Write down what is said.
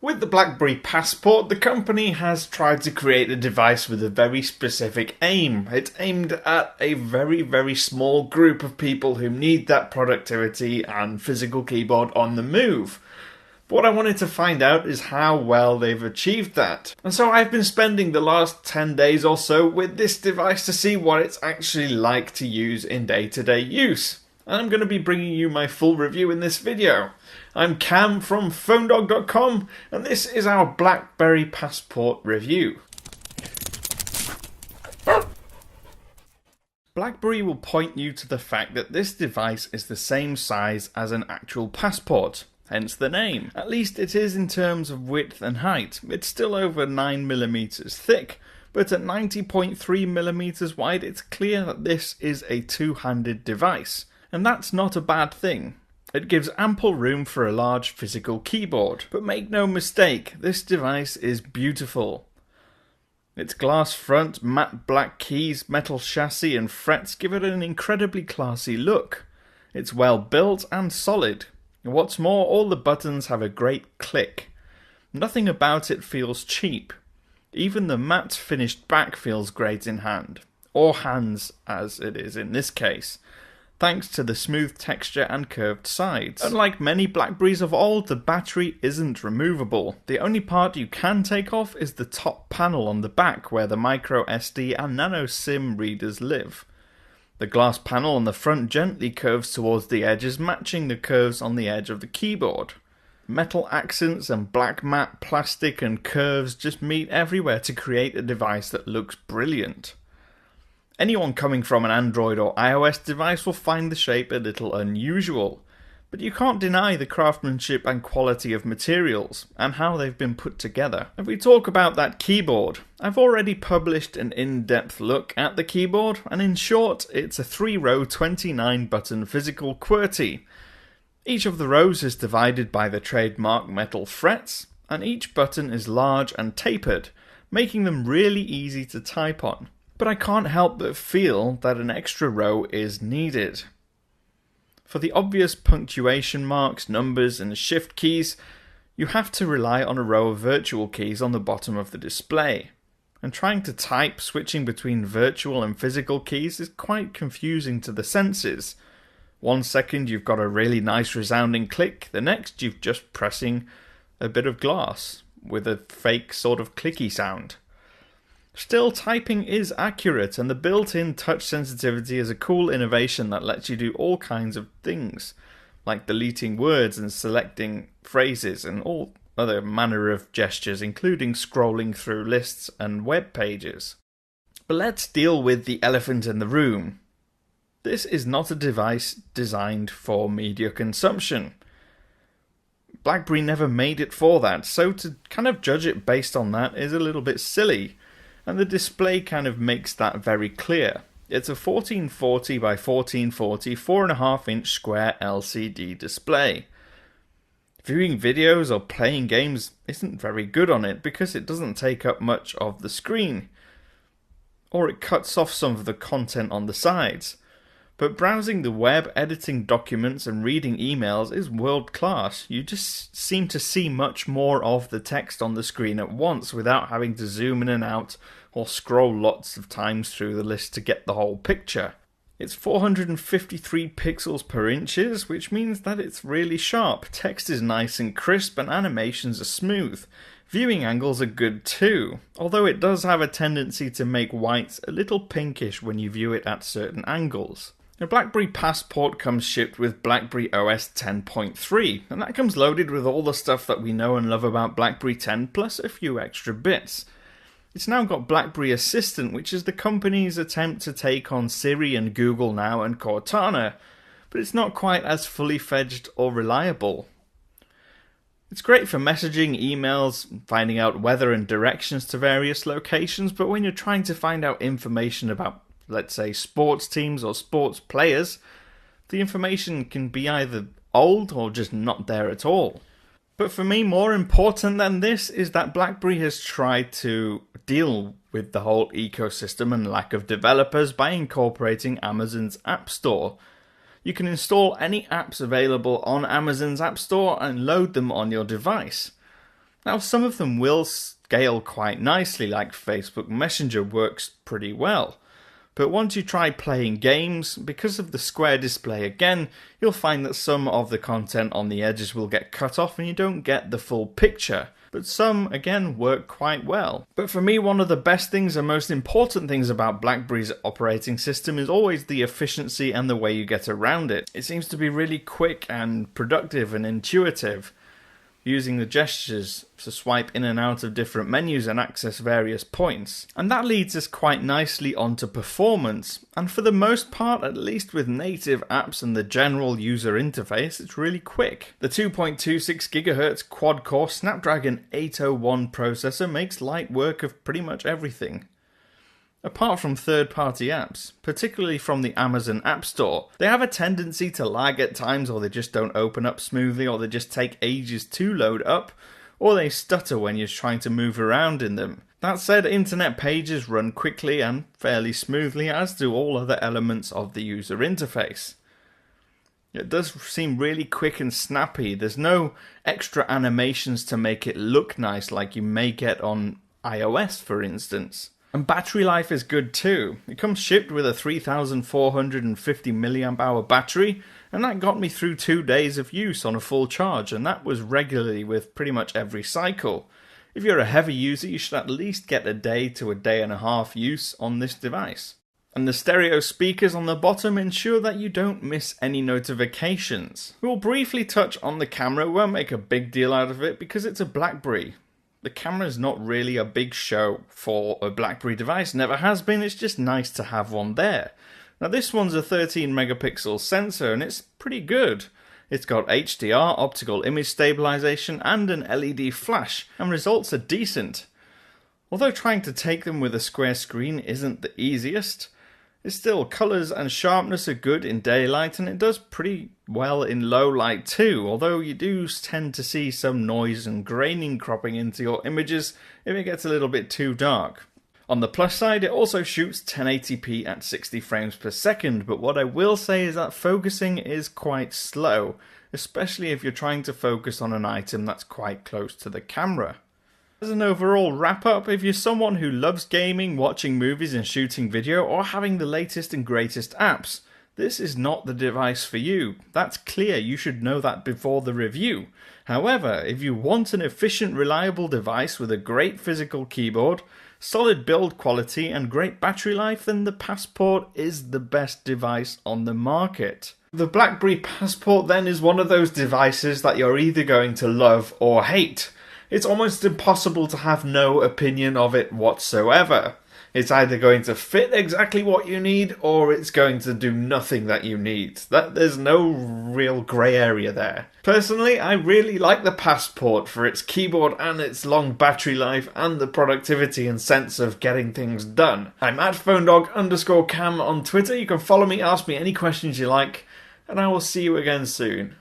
With the Blackberry Passport, the company has tried to create a device with a very specific aim. It's aimed at a very, very small group of people who need that productivity and physical keyboard on the move. But what I wanted to find out is how well they've achieved that. And so I've been spending the last 10 days or so with this device to see what it's actually like to use in day-to-day use. And I'm going to be bringing you my full review in this video. I'm Cam from phonedog.com, and this is our Blackberry Passport review. Blackberry will point you to the fact that this device is the same size as an actual passport, hence the name. At least it is in terms of width and height. It's still over 9mm thick, but at 90.3mm wide, it's clear that this is a two-handed device. And that's not a bad thing. It gives ample room for a large physical keyboard. But make no mistake, this device is beautiful. Its glass front, matte black keys, metal chassis and frets give it an incredibly classy look. It's well built and solid. What's more, all the buttons have a great click. Nothing about it feels cheap. Even the matte finished back feels great in hand. Or hands, as it is in this case, thanks to the smooth texture and curved sides. Unlike many Blackberries of old, the battery isn't removable. The only part you can take off is the top panel on the back where the micro SD and nano SIM readers live. The glass panel on the front gently curves towards the edges, matching the curves on the edge of the keyboard. Metal accents and black matte plastic and curves just meet everywhere to create a device that looks brilliant. Anyone coming from an Android or iOS device will find the shape a little unusual, but you can't deny the craftsmanship and quality of materials, and how they've been put together. If we talk about that keyboard, I've already published an in-depth look at the keyboard, and in short, it's a 3-row 29-button physical QWERTY. Each of the rows is divided by the trademark metal frets, and each button is large and tapered, making them really easy to type on. But I can't help but feel that an extra row is needed. For the obvious punctuation marks, numbers and shift keys, you have to rely on a row of virtual keys on the bottom of the display. And trying to type switching between virtual and physical keys is quite confusing to the senses. 1 second you've got a really nice resounding click, the next you've just pressing a bit of glass with a fake sort of clicky sound. Still, typing is accurate, and the built-in touch sensitivity is a cool innovation that lets you do all kinds of things, like deleting words and selecting phrases and all other manner of gestures, including scrolling through lists and web pages. But let's deal with the elephant in the room. This is not a device designed for media consumption. BlackBerry never made it for that, so to kind of judge it based on that is a little bit silly. And the display kind of makes that very clear. It's a 1440 by 1440 4.5-inch square LCD display. Viewing videos or playing games isn't very good on it because it doesn't take up much of the screen, or it cuts off some of the content on the sides. But browsing the web, editing documents and reading emails is world class. You just seem to see much more of the text on the screen at once without having to zoom in and out or scroll lots of times through the list to get the whole picture. It's 453 pixels per inches, which means that it's really sharp. Text is nice and crisp and animations are smooth. Viewing angles are good too, although it does have a tendency to make whites a little pinkish when you view it at certain angles. The Blackberry Passport comes shipped with Blackberry OS 10.3, and that comes loaded with all the stuff that we know and love about Blackberry 10 plus a few extra bits. It's now got Blackberry Assistant, which is the company's attempt to take on Siri and Google Now and Cortana, but it's not quite as fully fledged or reliable. It's great for messaging, emails, finding out weather and directions to various locations, but when you're trying to find out information about, let's say, sports teams or sports players, the information can be either old or just not there at all. But for me, more important than this is that BlackBerry has tried to deal with the whole ecosystem and lack of developers by incorporating Amazon's App Store. You can install any apps available on Amazon's App Store and load them on your device. Now, some of them will scale quite nicely, like Facebook Messenger works pretty well. But once you try playing games, because of the square display again, you'll find that some of the content on the edges will get cut off and you don't get the full picture. But some, again, work quite well. But for me, one of the best things and most important things about BlackBerry's operating system is always the efficiency and the way you get around it. It seems to be really quick and productive and intuitive, using the gestures to swipe in and out of different menus and access various points. And that leads us quite nicely onto performance, and for the most part, at least with native apps and the general user interface, it's really quick. The 2.26 GHz quad-core Snapdragon 801 processor makes light work of pretty much everything. Apart from third-party apps, particularly from the Amazon App Store, they have a tendency to lag at times, or they just don't open up smoothly, or they just take ages to load up, or they stutter when you're trying to move around in them. That said, internet pages run quickly and fairly smoothly, as do all other elements of the user interface. It does seem really quick and snappy. There's no extra animations to make it look nice like you may get on iOS, for instance. And battery life is good too. It comes shipped with a 3450 mAh battery, and that got me through 2 days of use on a full charge, and that was regularly with pretty much every cycle. If you're a heavy user, you should at least get a day to a day and a half use on this device. And the stereo speakers on the bottom ensure that you don't miss any notifications. We'll briefly touch on the camera. We won't make a big deal out of it because it's a BlackBerry. The camera's not really a big show for a BlackBerry device, never has been, it's just nice to have one there. Now this one's a 13 megapixel sensor and it's pretty good. It's got HDR, optical image stabilization, and an LED flash, and results are decent. Although trying to take them with a square screen isn't the easiest, it's still, colours and sharpness are good in daylight, and it does pretty well in low light too, although you do tend to see some noise and graining cropping into your images if it gets a little bit too dark. On the plus side, it also shoots 1080p at 60 frames per second, but what I will say is that focusing is quite slow, especially if you're trying to focus on an item that's quite close to the camera. As an overall wrap-up, if you're someone who loves gaming, watching movies and shooting video, or having the latest and greatest apps, this is not the device for you. That's clear, you should know that before the review. However, if you want an efficient, reliable device with a great physical keyboard, solid build quality and great battery life, then the Passport is the best device on the market. The BlackBerry Passport then is one of those devices that you're either going to love or hate. It's almost impossible to have no opinion of it whatsoever. It's either going to fit exactly what you need, or it's going to do nothing that you need. There's no real grey area there. Personally, I really like the Passport for its keyboard and its long battery life and the productivity and sense of getting things done. I'm at PhoneDog_Cam on Twitter. You can follow me, ask me any questions you like, and I will see you again soon.